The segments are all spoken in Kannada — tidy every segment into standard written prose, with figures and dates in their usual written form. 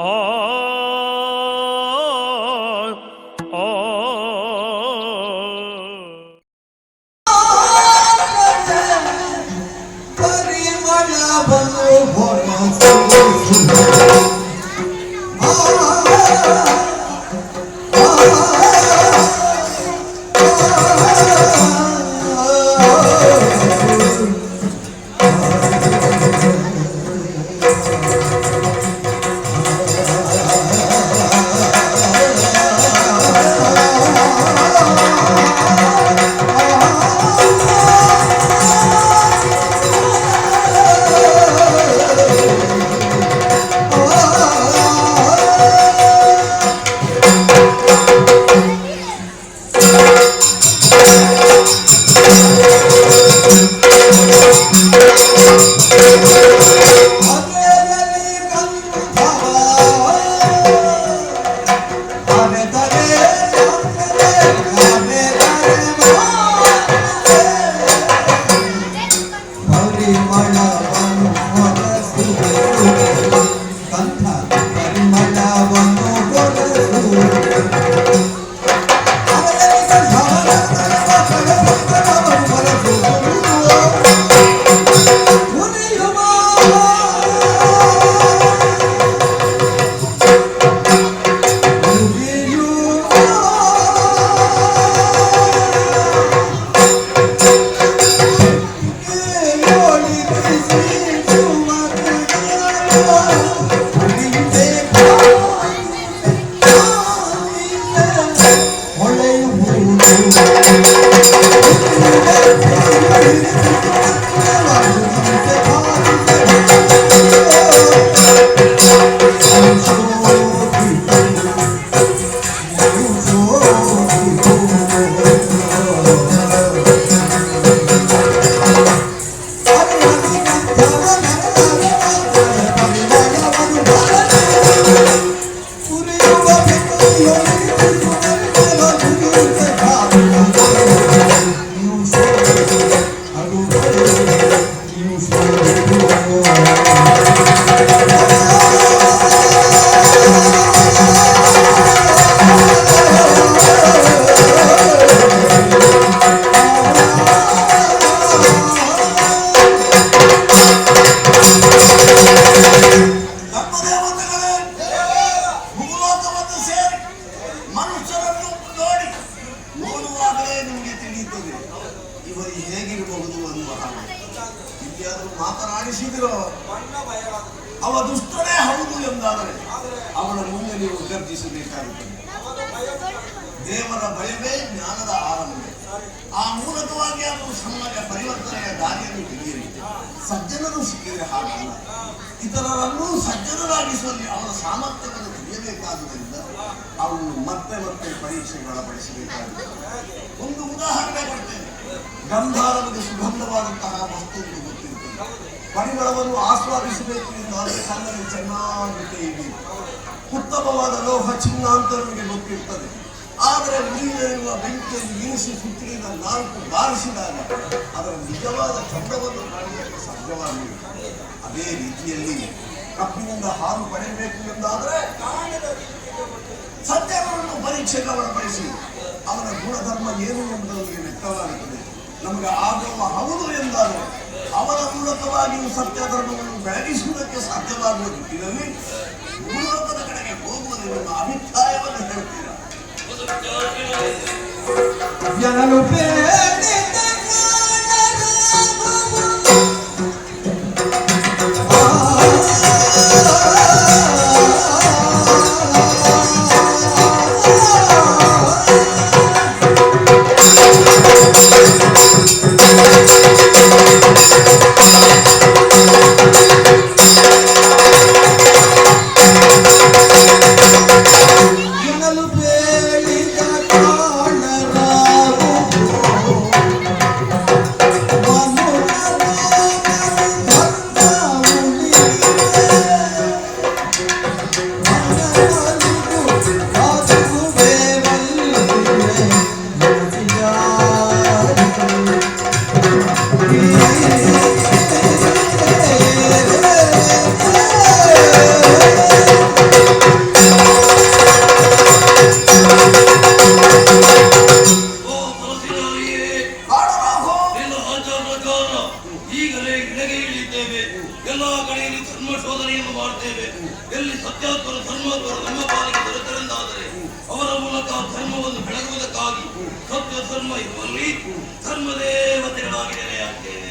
ಆ ಮಾತನಾಡಿಸಿದಿರೋ ಅವ ದುಷ್ಟನೇ ಹೌದು ಎಂದಾದರೆ ಅವನ ಮುಂದೆ ನೀವು ಗರ್ಜಿಸಬೇಕಾಗುತ್ತದೆ. ದೇವರ ಭಯವೇ ಜ್ಞಾನದ ಆರಂಭ. ಆ ಮೂಲಕವಾಗಿ ಅವನು ಸಮಾಜ ಪರಿವರ್ತನೆಯ ದಾರಿಯನ್ನು ಹಿಡಿಯಲಿ. ಸಜ್ಜನರು ಸಿಕ್ಕಿದರೆ ಹಾಗಲ್ಲ, ಇತರರನ್ನೂ ಸಜ್ಜನರಾಗಿಸುವಲ್ಲಿ ಅವನ ಸಾಮರ್ಥ್ಯವನ್ನು ತಿಳಿಯಬೇಕಾದುದರಿಂದ ಅವನು ಮತ್ತೆ ಮತ್ತೆ ಪರೀಕ್ಷೆಗೆ ಒಳಪಡಿಸಬೇಕಾಗಿದೆ. ಒಂದು ಉದಾಹರಣೆ ಕೊಡ್ತೇನೆ. ಗಂಧಾರನಿಗೆ ಸುಗಂಧವಾದಂತಹ ವಸ್ತು ಗೊತ್ತಿರುತ್ತದೆ. ಪರಿಮಳವನ್ನು ಆಸ್ವಾದಿಸಬೇಕು ಎಂದಾದರೆ ಕಣ್ಣಲ್ಲಿ ಚೆನ್ನಾಗಿ ತೆಗೆಯಬೇಕು. ಉತ್ತಮವಾದ ಲೋಹ ಚಿನ್ನ ಅಂತ ನಮಗೆ ಗೊತ್ತಿರ್ತದೆ. ಆದರೆ ನೀರಿರುವ ಬೆಂಕಿಯಲ್ಲಿ ಇರಿಸಿ ಸುತ್ತಿನ 4 ಬಾರಿಸಿದಾಗ ಅದರ ನಿಜವಾದ ಚಂದವನ್ನು ಕಾಣಲಿಕ್ಕೆ ಸಾಧ್ಯವಾಗಿಲ್ಲ. ಅದೇ ರೀತಿಯಲ್ಲಿ ಕಪ್ಪಿನಿಂದ ಹಾಲು ಪಡೆಯಬೇಕು ಎಂದಾದರೆ ಸತ್ಯವನ್ನು ಪರೀಕ್ಷೆಗೆ ಒಳಪಡಿಸಿ ಅವನ ಗುಣಧರ್ಮ ಏನು ಎಂಬುದಕ್ಕೆ ವ್ಯಕ್ತವಾಗುತ್ತದೆ. ನಮಗೆ ಆಗುವ ಹೌದು ಎಂದಾದರೆ ಅವರ ಮೂಲಕವಾಗಿಯೂ ಸತ್ಯ ಧರ್ಮವನ್ನು ಬೆಳಗಿಸುವುದಕ್ಕೆ ಸಾಧ್ಯವಾಗುವ ನಿಟ್ಟಿನಲ್ಲಿ ಮೂಲಕದ ಕಡೆಗೆ ಹೋಗುವುದು ನಿಮ್ಮ ಅಭಿಪ್ರಾಯವನ್ನು ಹೇಳ್ತೀರಾ? ಎಲ್ಲಿ ಸತ್ಯಾತ್ಮರ ಧರ್ಮಾತ್ಮರು ನಮ್ಮ ಪಾಲಿಗೆ ದೊರೆತರೆಂದಾದರೆ ಅವರ ಮೂಲಕ ಧರ್ಮವನ್ನು ಬೆಳಗುವುದಕ್ಕಾಗಿ ಸತ್ಯ ಧರ್ಮ ಇರುವಲ್ಲಿ ಧರ್ಮದೇವತೆಗಳಾಗಿ ನೆಲೆಯಾಗ್ತೇವೆ.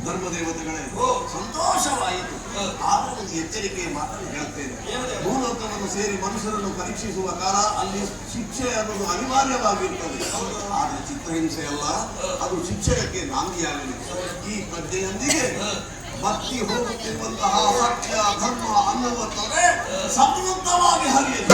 ಧರ್ಮದೇವತೆಗಳೇ ಸಂತೋಷವಾಯಿತು. ಆದರೆ ಎಚ್ಚರಿಕೆಯ ಮಾತನ್ನು ಹೇಳ್ತೇನೆ. ಭೂಲೋಕವನ್ನು ಸೇರಿ ಮನುಷ್ಯರನ್ನು ಪರೀಕ್ಷಿಸುವ ಕಾಲ ಅಲ್ಲಿ ಶಿಕ್ಷೆ ಅನ್ನೋದು ಅನಿವಾರ್ಯವಾಗಿರ್ತದೆ. ಆದರೆ ಚಿತ್ರಹಿಂಸೆ ಅಲ್ಲ, ಅದು ಶಿಕ್ಷಣಕ್ಕೆ ನಾಂದಿಯಾಗಲಿ. ಈ ಪ್ರಜ್ಞೆಯೊಂದಿಗೆ ಭಕ್ತಿ ಹೋಗುತ್ತಿರುವಂತಹ ಸತ್ಯ ಧರ್ಮ ಅನ್ನುವ ತೊರೆ ಸಮೃದ್ಧವಾಗಿ ಹರಿಯಲಿ.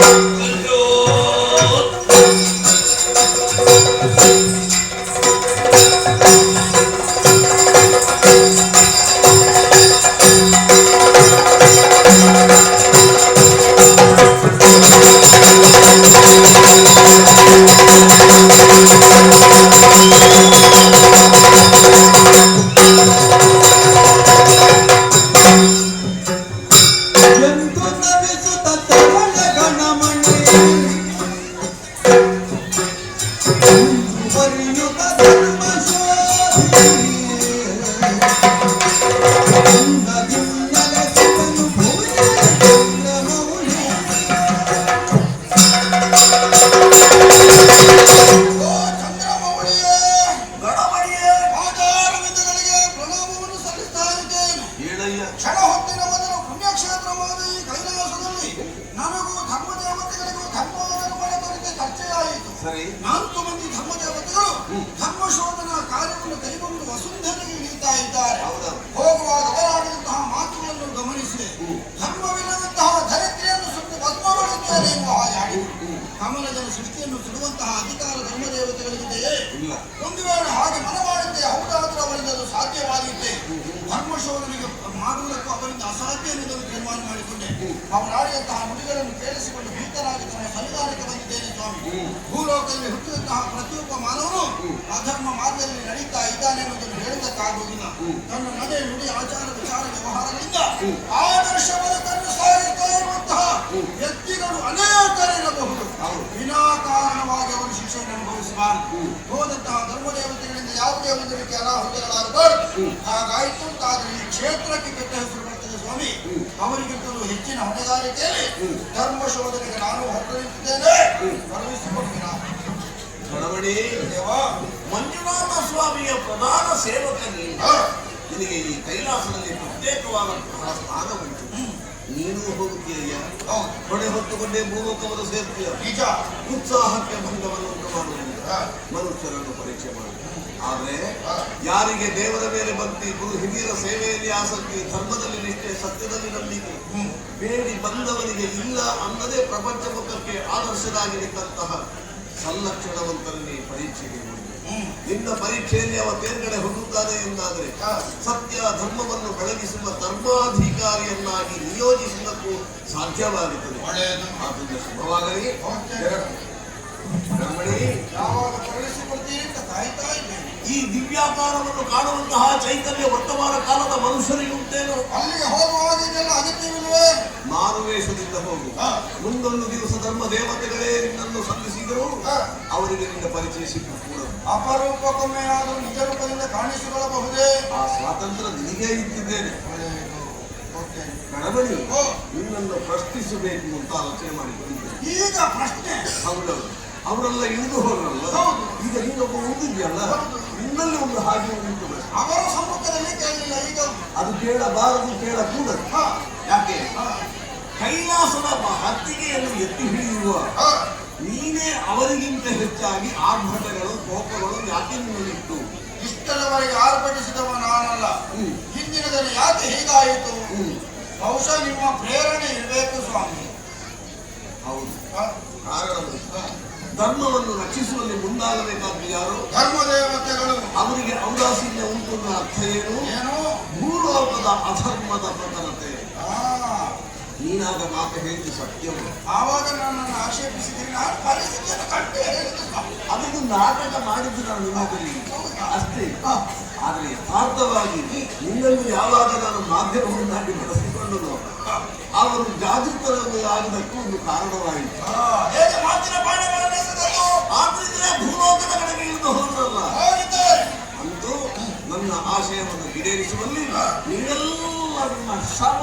ನಾಲ್ಕು ಮಂದಿ ಧರ್ಮದೇವತೆಗಳು ಧರ್ಮಶೋಧನಾ ಕಾರ್ಯವನ್ನು ಕೈಗೊಂಡು ವಸುಂಧರೆಗೆ ಇಳಿತಾ ಇದ್ದಾರೆ. ಹೋಗುವಾಗ ಅವರಾಡಿದಂತಹ ಮಾತುಗಳನ್ನು ಗಮನಿಸಿ ಧರ್ಮವಿಲ್ಲದಂತಹ ಧರಿತ್ರಿಯನ್ನು ಸುಟ್ಟು ಭಸ್ಮ ಮಾಡುತ್ತೇನೆ ಎನ್ನುವ ಹಾಗೆ ಆಡಿದರು. ಕಮಲಜನ ಸೃಷ್ಟಿಯನ್ನು ಸುಡುವಂತಹ ಅಧಿಕಾರ ಧರ್ಮದೇವತೆಗಳಿಗಿದೆಯೇ? ಒಂದು ವೇಳೆ ಹಾಗೆ ಮನ ಮಾಡಿದ್ದೆ ಹೌದಾದ್ರೆ ಅವರಿಂದ ಅದು ಸಾಧ್ಯವಾದೀತೆ ಧರ್ಮಶೋಧನೆಗೆ ಮಾಡುವುದಕ್ಕೂ ಅವರಿಂದ ಅಸಾಧ್ಯ ಎನ್ನುವುದನ್ನು ತೀರ್ಮಾನ ಮಾಡಿಕೊಂಡೆ ಅವರಾಡಿದಂತಹ ನುಡಿಗಳನ್ನು ಕೇಳಿಸಿಕೊಂಡು ಭೀತರಾಗಿ ತಮ್ಮ ಸನ್ನಿಧಾನಕ್ಕೆ ಬಂದಿದ್ದೇನೆ ಸ್ವಾಮಿ. ಭೂಲೋಕದಲ್ಲಿ ಹುಟ್ಟಿದಂತಹ ಪ್ರತಿಯೊಬ್ಬ ಮಾನವನು ಅಧರ್ಮ ಮಾರ್ಗದಲ್ಲಿ ನಡೀತಾ ಇದ್ದಾನೆ ಎನ್ನುವುದನ್ನು ಹೇಳುವುದಕ್ಕಾಗುವುದಿಲ್ಲ. ತನ್ನ ನಡೆ ನುಡಿ ಆಚಾರ ವಿಚಾರ ವ್ಯವಹಾರಗಳಿಂದ ಆದರ್ಶ ಬದುಕನ್ನು ಸಾರಿತಾ ಇರುವಂತಹ ವ್ಯಕ್ತಿಗಳು ಅನೇಕರಿರಬಹುದು. ವಿನಾಕಾರಣವಾಗಿ ಅವರು ಶಿಕ್ಷೆಯನ್ನು ಅನುಭವಿಸಬಾರದು. ಹೋದಂತಹ ಧರ್ಮದೇವತೆಗಳಿಂದ ಯಾವುದೇ ಒಂದು ರೀತಿಯ ಅನಾಹುತಗಳಾಗಬಾರದು. ಹಾಗಾಯಿತು ಅಂತಾದ್ರೆ ಈ ಕ್ಷೇತ್ರಕ್ಕೆ ಕೆಟ್ಟ ಹೆಸರು ಬರ್ತದೆ ಸ್ವಾಮಿ. ಅವರಿಗಿಂತಲೂ ಹೆಚ್ಚಿನ ಹೊಣೆಗಾರಿಕೆಯಲ್ಲಿ ಧರ್ಮ ಶೋಧನೆಗೆ ನಾನು ಹೊರಟು ನಿಂತಿದ್ದೇನೆ. ಕಳುಹಿಸಿಕೊಡ್ತೀರಾ ಗಣಮಣಿ ದೇವ? ಮಂಜುನಾಥ ಸ್ವಾಮಿಯ ಪ್ರಧಾನ ಸೇವಕ ನಿನಗೆ ಈ ಕೈಲಾಸದಲ್ಲಿ ಪ್ರತ್ಯೇಕವಾದಂತಹ ಸ್ಥಾನ ಉಂಟು. ನೀನು ಹೋಗುತ್ತೀಯ, ಹೊಣೆ ಹೊತ್ತುಕೊಂಡೇ ಭೂಲೋಕವನ್ನು ಸೇರ್ತೀಯ. ನಿಜ. ಉತ್ಸಾಹಕ್ಕೆ ಭಂಗವನ್ನು ಉಂಟು ಮಾಡುವುದಿಲ್ಲ. ಮನುಷ್ಯರನ್ನು ಪರೀಕ್ಷೆ ಮಾಡಿ. ಆದ್ರೆ ಯಾರಿಗೆ ದೇವರ ಮೇಲೆ ಭಕ್ತಿ, ಗುರು ಹಿರಿಯರ ಸೇವೆಯಲ್ಲಿ ಆಸಕ್ತಿ, ಧರ್ಮದಲ್ಲಿ ನಿಷ್ಠೆ, ಸತ್ಯದಲ್ಲಿ ನಂಬಿಕೆ ಬೇಡಿ ಬಂದವರಿಗೆ ಇಲ್ಲ ಅನ್ನದೇ ಪ್ರಪಂಚ ಮುಖಕ್ಕೆ ಆದರ್ಶರಾಗಿ ನಿಂತಹ ಸಲ್ಲಕ್ಷಣವಂತರನ್ನೇ ಪರೀಕ್ಷೆಗೆ ಹೋಗಿ ನಿನ್ನ ಪರೀಕ್ಷೆಯಲ್ಲಿ ಅವ ತೇರ್ಗಡೆ ಹೋಗುತ್ತಾನೆ ಎಂದಾದರೆ ಸತ್ಯ ಧರ್ಮವನ್ನು ಬೆಳಗಿಸುವ ಧರ್ಮಾಧಿಕಾರಿಯನ್ನಾಗಿ ನಿಯೋಜಿಸುವುದಕ್ಕೂ ಸಾಧ್ಯವಾಗುತ್ತದೆ. ಆದ್ದರಿಂದ ಶುಭವಾಗಲಿ. ಯಾವಾಗ ಕಳುಹಿಸಿಕೊಡ್ತೀರಿ ಅಂತ ಕಾಯ್ತಾ ಇದ್ದೇನೆ. ಈ ದಿವ್ಯಾಕಾರವನ್ನು ಕಾಣುವಂತಹ ಚೈತನ್ಯ ವರ್ತಮಾನ ಕಾಲದ ಮನುಷ್ಯರಿಗೆ ಉಂಟೇನು? ಅಲ್ಲಿಗೆ ಹೋಗುವಾಗ ಇದೆಲ್ಲ ಅಗತ್ಯವಿಲ್ವೇ? ಮಾರುವೇಷದಿಂದ ಹೋಗು. ಮುಂದೊಂದು ದಿವಸ ಧರ್ಮ ದೇವತೆಗಳೇ ನಿನ್ನನ್ನು ಸಂಧಿಸಿದರು, ಅವರಿಗೆ ನಿನ್ನ ಪರಿಚಯ ಸಿಕ್ಕೂಡದು. ಅಪರೂಪಕ್ಕೊಮ್ಮೆ ಆದರೂ ನಿಜ ರೂಪದಿಂದ ಕಾಣಿಸಿಕೊಳ್ಳಬಹುದೇ? ಆ ಸ್ವಾತಂತ್ರ್ಯ ನಿನಗೇ ಇಟ್ಟಿದ್ದೇನೆ. ಗಣಬಣಿ ನಿನ್ನನ್ನು ಪ್ರಶ್ನಿಸಬೇಕು ಅಂತ ಆಲೋಚನೆ ಮಾಡಿಕೊಂಡಿದ್ದೆ. ಈಗ ಪ್ರಶ್ನೆ? ಹೌದೌದು. ಅವರೆಲ್ಲ ಇಳಿದು ಹೋದ್ರಲ್ಲ, ಈಗ ನೀನೊಬ್ಬ ಉಳಿದಿದ್ಯಲ್ಲ, ನಿನ್ನಲ್ಲಿ ಒಂದು ಹಾಗೆ ಉಂಟು. ಅವರ ಸಮ್ಮುಖದಲ್ಲಿ ಕೇಳಲಿಲ್ಲ, ಈಗ ಅದು ಕೇಳಬಾರದು, ಕೇಳಕೂಡದು. ಯಾಕೆ? ಕೈಲಾಸದ ಹತ್ತಿಗೆಯನ್ನು ಎತ್ತಿ ಹಿಡಿಯುವ ನೀನೇ ಅವರಿಗಿಂತ ಹೆಚ್ಚಾಗಿ ಆರ್ಭಟಗಳು ಕೋಪಗಳು ಯಾಕೆ ನಿನ್ನಲ್ಲಿತ್ತು? ಇಷ್ಟರವರೆಗೆ ಆರ್ಭಟಿಸಿದವ ನಾನಲ್ಲ. ಹಿಂದಿನದನ್ನು ಯಾಕೆ ಹೀಗಾಯಿತು? ಬಹುಶಃ ನಿಮ್ಮ ಪ್ರೇರಣೆ ಇರಬೇಕು ಸ್ವಾಮಿ. ಹೌದು, ಕಾರಣ ಧರ್ಮವನ್ನು ರಕ್ಷಿಸುವಲ್ಲಿ ಮುಂದಾಗಬೇಕಾದ್ದು ಯಾರು? ಧರ್ಮದೇವತೆಗಳು. ಅವರಿಗೆ ಔದಾಸೀನ್ಯ ಉಂಟು ಅನ್ನೋ ಅರ್ಥ ಏನು? ಏನು? ಭೂಲೋಕದ ಅಧರ್ಮದ ಪ್ರಕರತೆ. ನೀನಾಗ ಮಾತು ಹೇಳಿದ್ದು ಸತ್ಯವು. ಆವಾಗ ನನ್ನನ್ನು ಆಕ್ಷೇಪಿಸಿದ್ದೀನಿ. ನಾನು ಪರಿಸ್ಥಿತಿಯನ್ನು ಕಂಡು ಹೇಳಿದ್ದು ಅದನ್ನು ನಾಟಕ ಮಾಡಿದ್ದು ನಾನು ನಿಮ್ಮಲ್ಲಿ ಅಷ್ಟೇ. ಆದರೆ ಯಥಾರ್ಥವಾಗಿ ನಿನ್ನನ್ನು ಯಾವಾಗ ನಾನು ಮಾಧ್ಯಮವನ್ನಾಗಿ ಬಳಸಿಕೊಂಡನು ಅವರು ಜಾಗೃತರಾಗುವುದಕ್ಕೂ ಒಂದು ಕಾರಣವಾಯಿತು. ಹೇಗೆ ಮಾತಿನ ಬಾಣಗಳನ್ನು ಎಸೆದರು? ಆದ್ರಿಂದ ಭೂಲೋಕದ ಕಡೆಗೆ ಇಳಿದು ಹೋದ್ರಲ್ಲ. ಅಂತೂ ನನ್ನ ಆಶಯವನ್ನು ಈಡೇರಿಸುವಲ್ಲಿ ನೀವೆಲ್ಲ ನಿಮ್ಮ ಶ್ರಮ